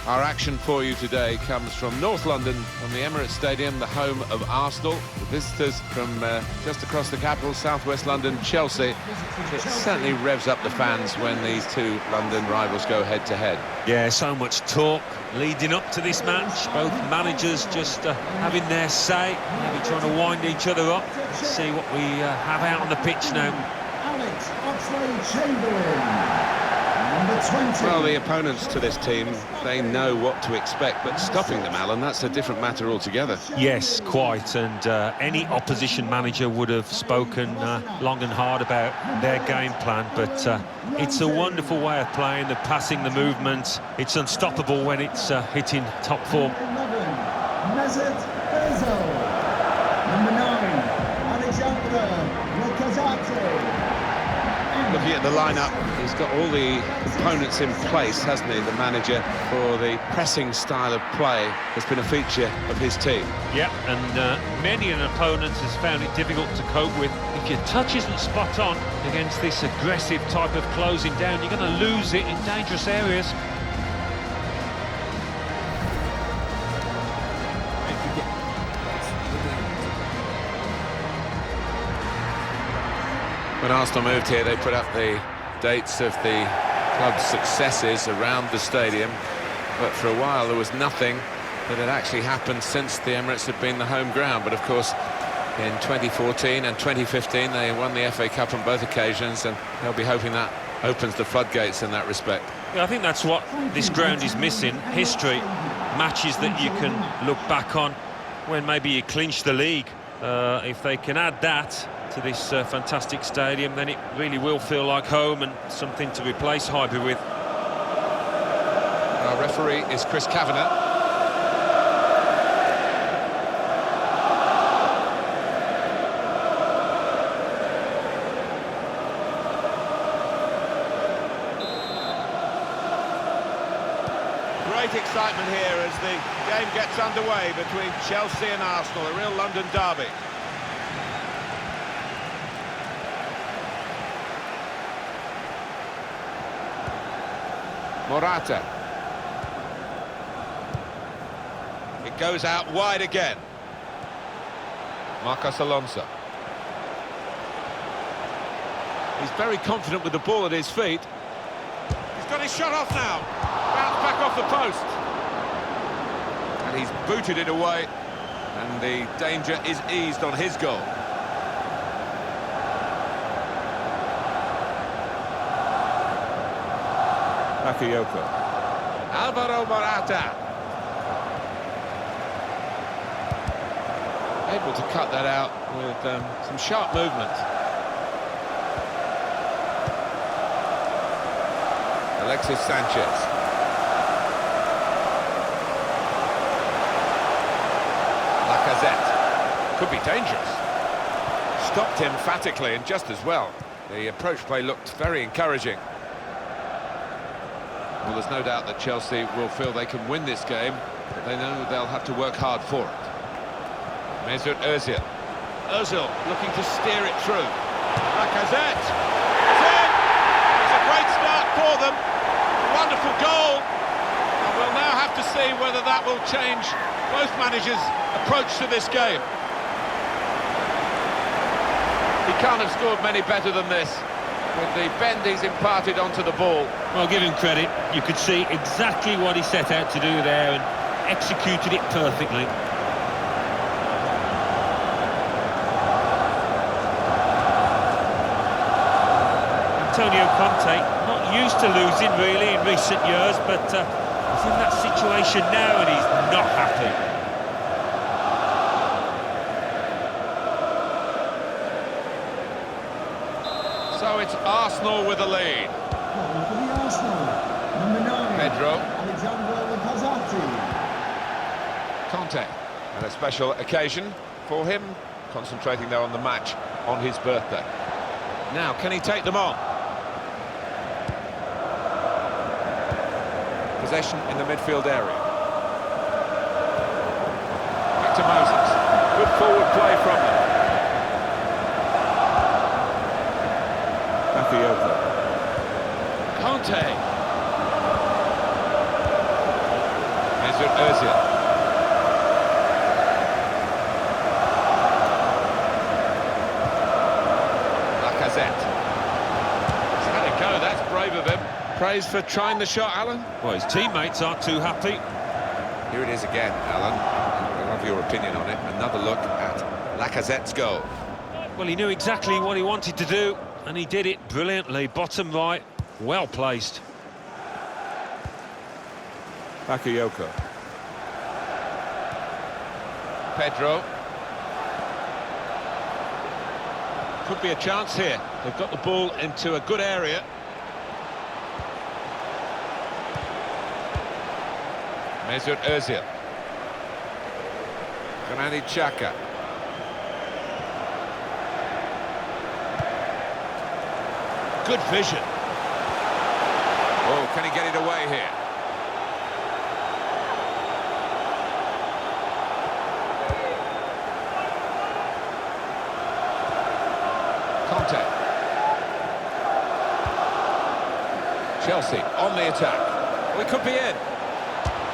Our action for you today comes from North London, from the Emirates Stadium, the home of Arsenal. The visitors from just across the capital, southwest London, Chelsea. It certainly revs up the fans when these two London rivals go head-to-head. Yeah, so much talk leading up to this match. Both managers just having their say, maybe trying to wind each other up. Let's see what we have out on the pitch now. Alex Oxlade-Chamberlain. Well, the opponents to this team, they know what to expect, but stopping them, Alan, that's a different matter altogether. Yes, quite, and any opposition manager would have spoken long and hard about their game plan, but it's a wonderful way of playing, the passing, the movement. It's unstoppable when it's hitting top form. Number 9, Alexander Lacazette. Looking at the lineup, he's got all the components in place, hasn't he, the manager, for the pressing style of play has been a feature of his team. Yeah, and many an opponent has found it difficult to cope with. If your touch isn't spot on against this aggressive type of closing down, you're going to lose it in dangerous areas. When Arsenal moved here, they put up the dates of the club's successes around the stadium, but for a while there was nothing that had actually happened since the Emirates had been the home ground. But of course, in 2014 and 2015 they won the FA Cup on both occasions, and they'll be hoping that opens the floodgates in that respect. Yeah, I think that's what this ground is missing: history, matches that you can look back on when maybe you clinch the league. If they can add that to this fantastic stadium, then it really will feel like home and something to replace Highbury with. Our referee is Chris Kavanagh. Great excitement here as the game gets underway between Chelsea and Arsenal, a real London derby. Morata. It goes out wide again. Marcos Alonso. He's very confident with the ball at his feet. He's got his shot off now. Bounce back off the post. And he's booted it away. And the danger is eased on his goal. Bakayoko. Alvaro Morata. Able to cut that out with some sharp movement. Alexis Sanchez. Lacazette. Could be dangerous. Stopped emphatically and just as well. The approach play looked very encouraging. Well, there's no doubt that Chelsea will feel they can win this game, but they know they'll have to work hard for it. Mesut Ozil. Ozil looking to steer it through. Lacazette. It's in! It's a great start for them. A wonderful goal. And we'll now have to see whether that will change both managers' approach to this game. He can't have scored many better than this, with the bend he's imparted onto the ball. Well, give him credit. You could see exactly what he set out to do there and executed it perfectly. Antonio Conte, not used to losing really in recent years, but he's in that situation now and he's not happy. So it's Arsenal with the lead. For the Arsenal, number 9, Pedro. Alexander Lacazette. Conte, and a special occasion for him, concentrating though on the match on his birthday. Now, can he take them on? Possession in the midfield area. Victor Moses. Good forward play from them. Bakayoko. Conte. Ozil. Lacazette. He's had a go, that's brave of him. Praise for trying the shot, Alan. Well, his teammates aren't too happy. Here it is again, Alan. I'll have your opinion on it. Another look at Lacazette's goal. Well, he knew exactly what he wanted to do, and he did it brilliantly. Bottom right, well placed. Bakayoko. Pedro. Could be a chance here. They've got the ball into a good area. Mesut Ozil. Granit Xhaka. Good vision. Oh, can he get it away here? Conte. Chelsea on the attack. We could be in.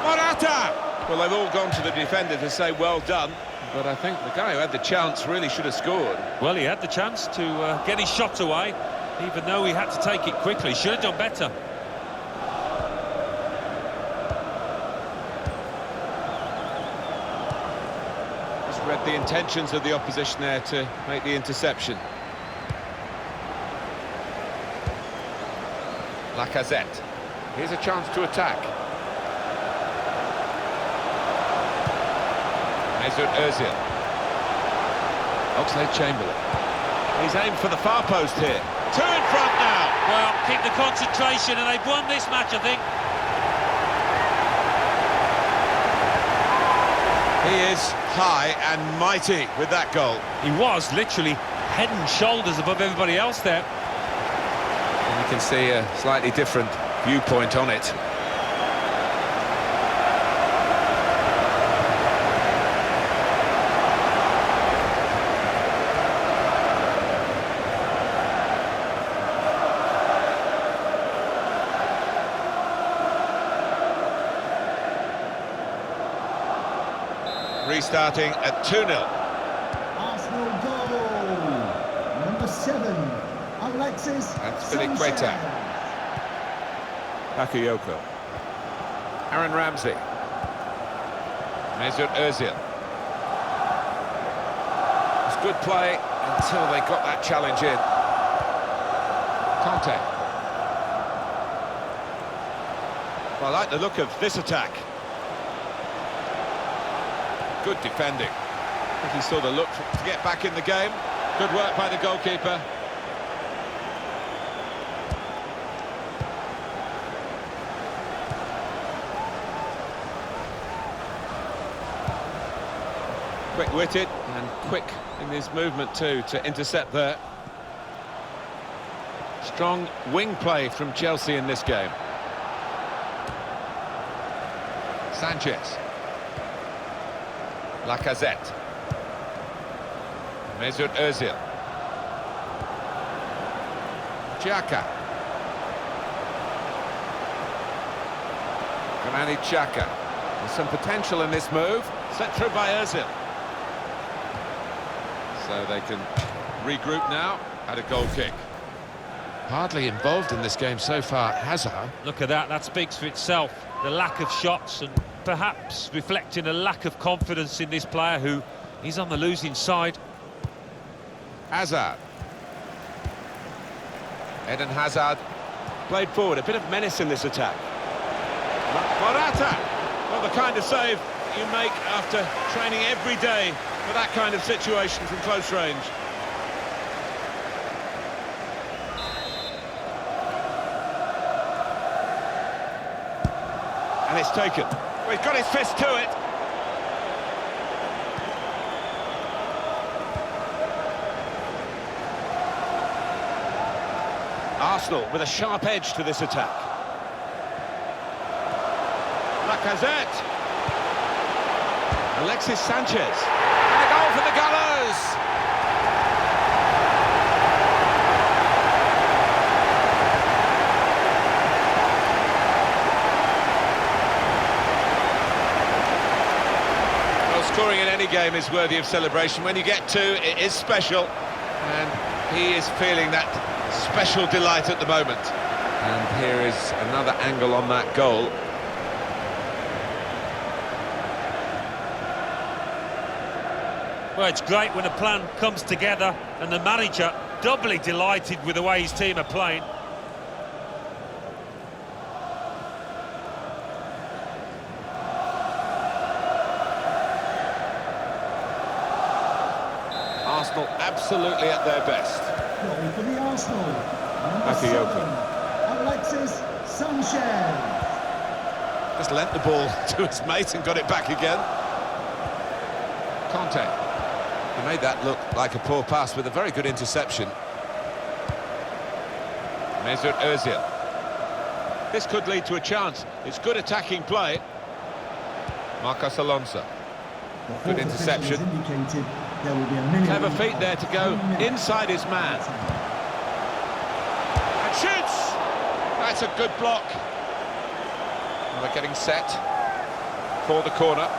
Morata! Well, they've all gone to the defender to say well done, but I think the guy who had the chance really should have scored. Well, he had the chance to get his shot away, even though he had to take it quickly. Should have done better. Just read the intentions of the opposition there to make the interception. Lacazette. Here's a chance to attack. Mesut Ozil. Oxlade-Chamberlain. He's aimed for the far post here. Two in front now. Well, keep the concentration, and they've won this match, I think. He is high and mighty with that goal. He was literally head and shoulders above everybody else there. And you can see a slightly different viewpoint on it. Restarting at 2-0. Arsenal goal. Number 7, Alexis That's Sanchez. Filiqueta. Bakayoko. Aaron Ramsey. Mesut Ozil. It's good play until they got that challenge in. Conte. Well, I like the look of this attack. Good defending. I think he saw the look to get back in the game. Good work by the goalkeeper. Quick-witted and quick in his movement too to intercept there. Strong wing play from Chelsea in this game. Sanchez. Lacazette. Mesut Ozil. Xhaka. Granit Xhaka. There's some potential in this move. Set through by Ozil. So they can regroup now at a goal kick. Hardly involved in this game so far, Hazard. Look at that, that speaks for itself. The lack of shots and perhaps reflecting a lack of confidence in this player who is on the losing side. Hazard. Eden Hazard played forward, a bit of menace in this attack. Morata! Well, the kind of save you make after training every day for that kind of situation from close range. And it's taken. Well, he's got his fist to it. Arsenal with a sharp edge to this attack. Lacazette. Alexis Sanchez. And a goal for the Gallows. scoring in any game is worthy of celebration. When you get two, it is special, and he is feeling that special delight at the moment. And here is another angle on that goal. Well, it's great when a plan comes together, and the manager doubly delighted with the way his team are playing. Arsenal absolutely at their best. Goal for the Arsenal. Number Bakayoko. 7, Alexis Sanchez. Just lent the ball to his mate and got it back again. Conte. He made that look like a poor pass with a very good interception. Mesut Ozil. This could lead to a chance. It's good attacking play. Marcos Alonso. The Good fourth interception. official has indicated there will be a minute. Clever feet there to go inside his man. And shoots! That's a good block. And they're getting set for the corner.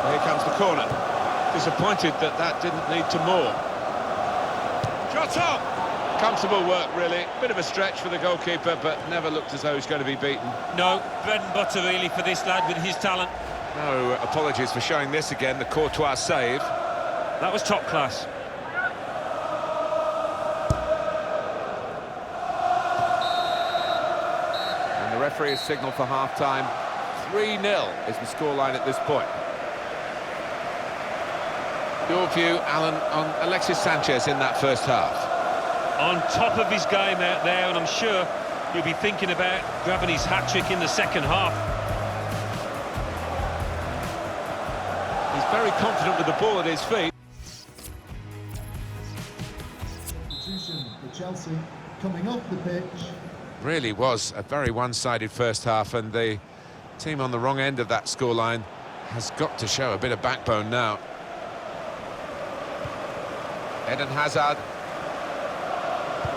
Here comes the corner. Disappointed that that didn't lead to more. Shot on! Comfortable work, really. Bit of a stretch for the goalkeeper, but never looked as though he's going to be beaten. No, bread and butter really for this lad with his talent. No apologies for showing this again, the Courtois save. That was top class. And the referee has signalled for half-time. 3-0 is the scoreline at this point. Your view, Alan, on Alexis Sanchez in that first half? On top of his game out there, and I'm sure he'll be thinking about grabbing his hat-trick in the second half. He's very confident with the ball at his feet. Substitution for Chelsea coming off the pitch. Really was a very one-sided first half, and the team on the wrong end of that scoreline has got to show a bit of backbone now. Eden Hazard.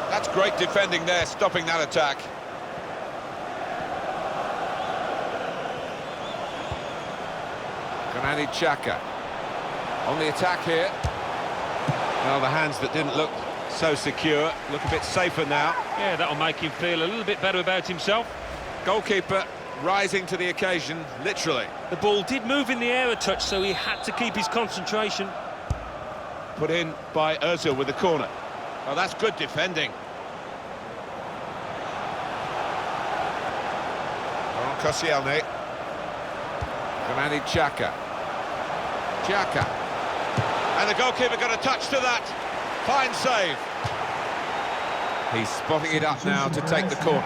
That's great defending there, stopping that attack. Granit Xhaka on the attack here. Well, the hands that didn't look so secure look a bit safer now. Yeah, that'll make him feel a little bit better about himself. Goalkeeper rising to the occasion, literally. The ball did move in the air a touch, so he had to keep his concentration. Put in by Ozil with the corner. Oh, that's good defending. On Koscielny. Granit Xhaka. Xhaka. And the goalkeeper got a touch to that. Fine save. He's spotting it up now to take the corner.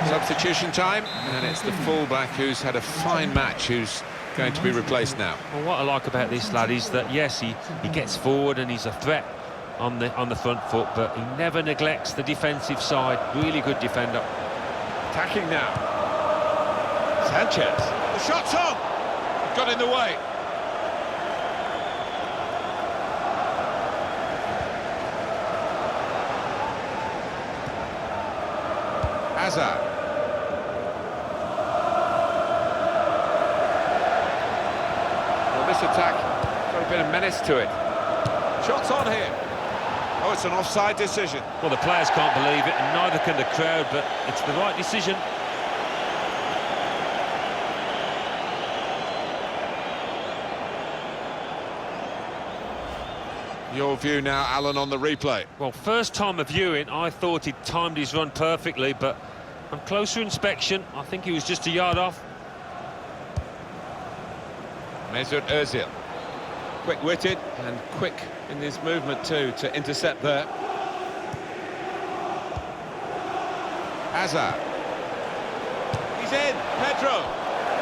Substitution time, and it's the fullback who's had a fine match who's going to be replaced now. Well, what I like about this lad is that, yes, he gets forward and he's a threat on the front foot, but he never neglects the defensive side. Really good defender. Attacking now. Sanchez. The shot's on! Got in the way. Hazard. Well, this attack got a bit of menace to it. Shots on here. Oh, it's an offside decision. Well, the players can't believe it, and neither can the crowd, but it's the right decision. Your view now, Alan, on the replay. Well, first time of viewing, I thought he'd timed his run perfectly, but on closer inspection, I think he was just a yard off. Mesut Ozil. Quick-witted and quick in his movement too to intercept there. Hazard. He's in. Pedro.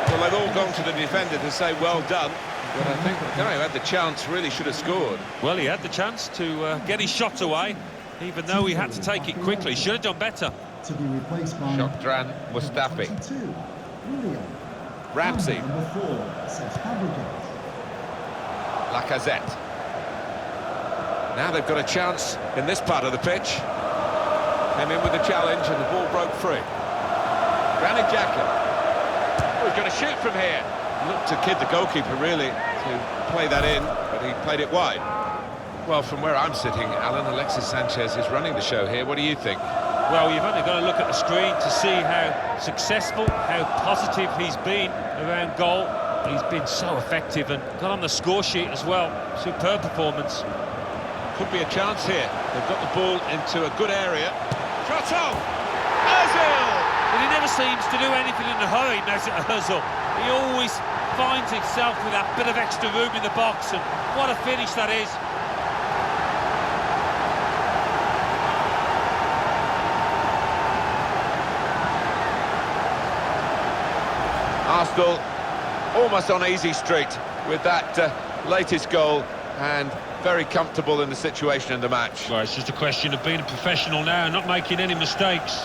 Well, they've all gone to the defender to say well done, but I think the guy who had the chance really should have scored. Well, he had the chance to get his shot away, even though he had to take it quickly. Should have done better. To be replaced by Shokran Mustafi. 22, William. Ramsey. Number 4, Cesc Fabregas. Lacazette. Now they've got a chance in this part of the pitch. Came in with a challenge and the ball broke free. Granit Xhaka. Oh, he's going to shoot from here. Looked to kid the goalkeeper, really, to play that in, but he played it wide. Well, from where I'm sitting, Alan, Alexis Sanchez is running the show here. What do you think? Well, you've only got to look at the screen to see how successful, how positive he's been around goal. He's been so effective and got on the score sheet as well. Superb performance. Could be a chance here. They've got the ball into a good area. Shot on! Ozil! But he never seems to do anything in a hurry, Mesut Ozil. He always finds himself with that bit of extra room in the box, and what a finish that is. Arsenal almost on easy street with that latest goal, and very comfortable in the situation in the match. Well, it's just a question of being a professional now and not making any mistakes.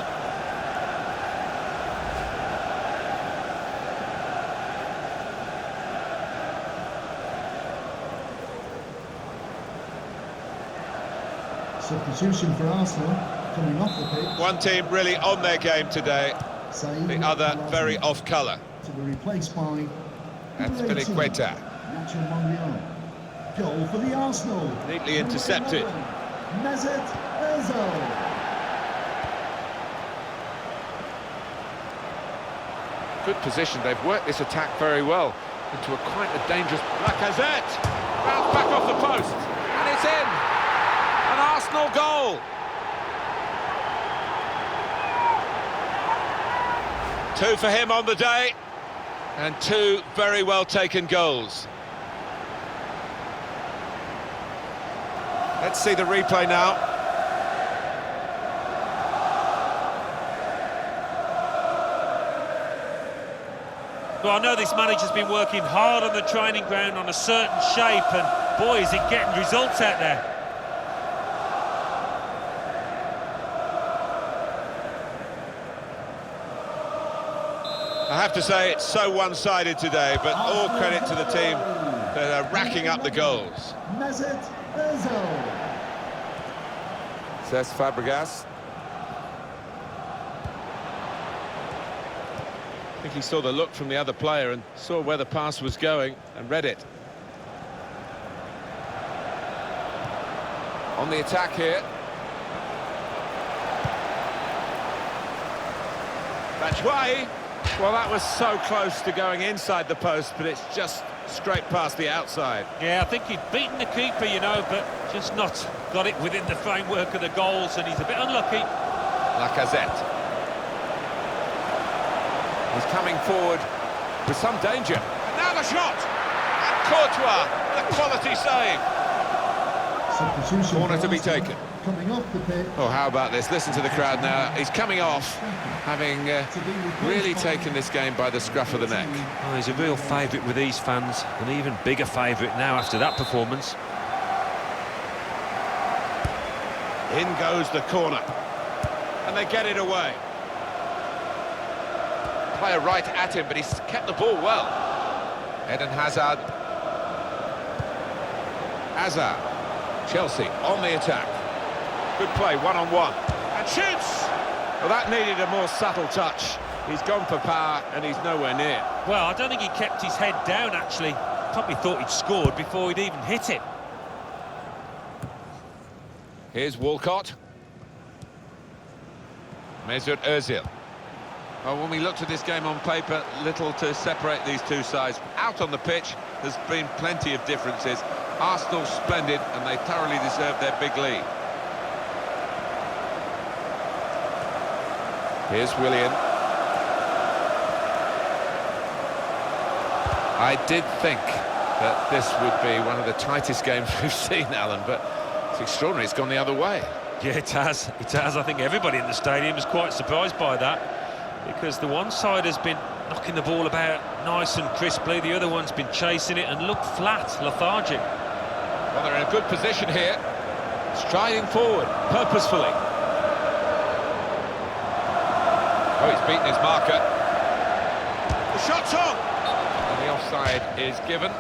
Substitution for Arsenal coming off the pitch. One team really on their game today, Saying the other very off colour. to be replaced by That's Filiqueta. Nacho Monreal. Goal for the Arsenal. Neatly intercepted. Mesut Ozil. Good position. They've worked this attack very well into a quite a dangerous... Lacazette! Bounce back off the post. And it's in! An Arsenal goal! Two for him on the day. And two very well taken goals. Let's see the replay now. Well, I know this manager's been working hard on the training ground on a certain shape, and boy, is it getting results out there. I have to say it's so one-sided today, but all credit to the team that are racking up the goals. Mesut Ozil. Cesc Fabregas. I think he saw the look from the other player and saw where the pass was going and read it. On the attack here. Batshuayi. Well, that was so close to going inside the post, but it's just straight past the outside. Yeah, I think he'd beaten the keeper, you know, but just not got it within the framework of the goals, and he's a bit unlucky. Lacazette. He's coming forward with some danger. And now the shot! And Courtois, a quality save. Substitution Corner for to be Arsenal taken. coming off the pitch. Oh, how about this? Listen to the crowd now. He's coming off, having really taken this game by the scruff of the neck. Oh, he's a real favourite with these fans, an even bigger favourite now after that performance. In goes the corner. And they get it away. Player right at him, but he's kept the ball well. Eden Hazard. Hazard. Chelsea on the attack. Good play, one-on-one. And shoots! Well, that needed a more subtle touch. He's gone for power, and he's nowhere near. Well, I don't think he kept his head down, actually. Probably thought he'd scored before he'd even hit it. Here's Walcott. Mesut Ozil. Well, when we looked at this game on paper, little to separate these two sides. Out on the pitch, there's been plenty of differences. Arsenal splendid, and they thoroughly deserve their big lead. Here's Willian. I did think that this would be one of the tightest games we've seen, Alan, but it's extraordinary. It's gone the other way. Yeah, it has. It has. I think everybody in the stadium is quite surprised by that, because the one side has been knocking the ball about nice and crisply, the other one's been chasing it and looked flat, lethargic. Well, they're in a good position here, striding forward, purposefully. Oh, he's beaten his marker. The shot's on! And the offside is given.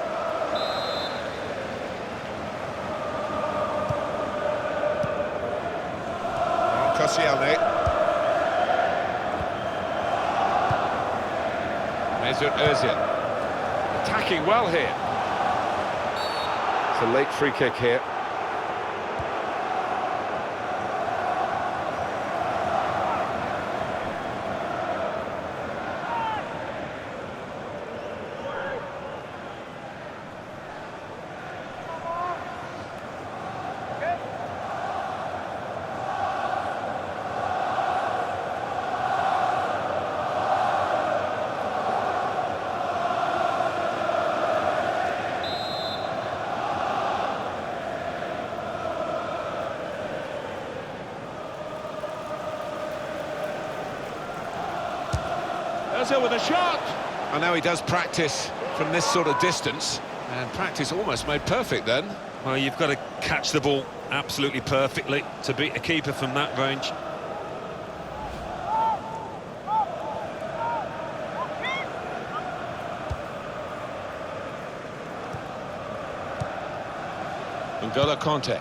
Koscielny. Mesut Ozil. Attacking well here. It's a late free kick here. Ozil with a shot! I know he does practice from this sort of distance, and practice almost made perfect then. Well, you've got to catch the ball absolutely perfectly to beat a keeper from that range. N'Golo Kanté.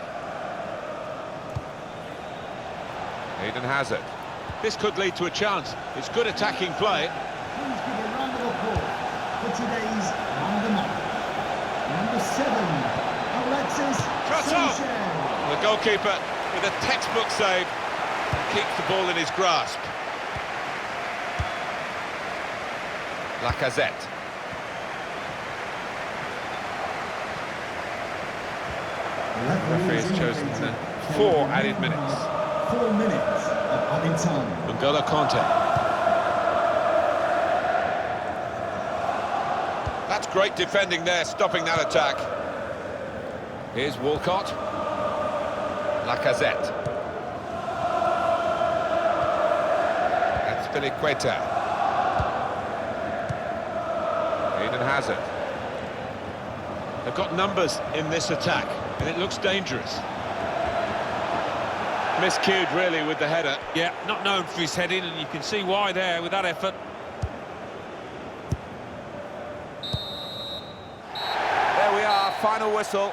Eden Hazard. This could lead to a chance. It's good attacking play. Please give a round of applause for today's man of the match. Number 7, Alexis Sanchez. Sanchez. The goalkeeper with a textbook save and keeps the ball in his grasp. Lacazette. The referee has chosen 4 added minutes. 4 minutes of added time. N'Golo Kanté. That's great defending there, stopping that attack. Here's Walcott. Lacazette. That's Spilicueta. Eden Hazard. They've got numbers in this attack, and it looks dangerous. Miscued, really, with the header. Yeah, not known for his heading, and you can see why there with that effort. There we are, final whistle.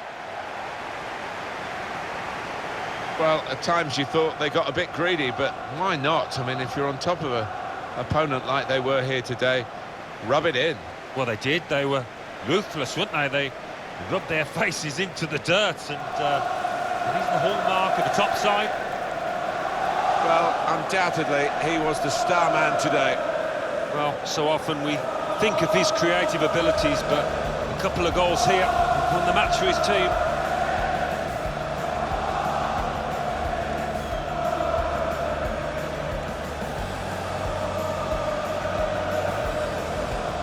Well, at times you thought they got a bit greedy, but why not? I mean, if you're on top of an opponent like they were here today, rub it in. Well, they did. They were ruthless, weren't they? They rubbed their faces into the dirt, and it is the hallmark of the top side. Well, undoubtedly, he was the star man today. Well, so often we think of his creative abilities, but a couple of goals here won the match for his team.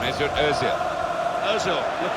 Mesut Ozil. Ozil looking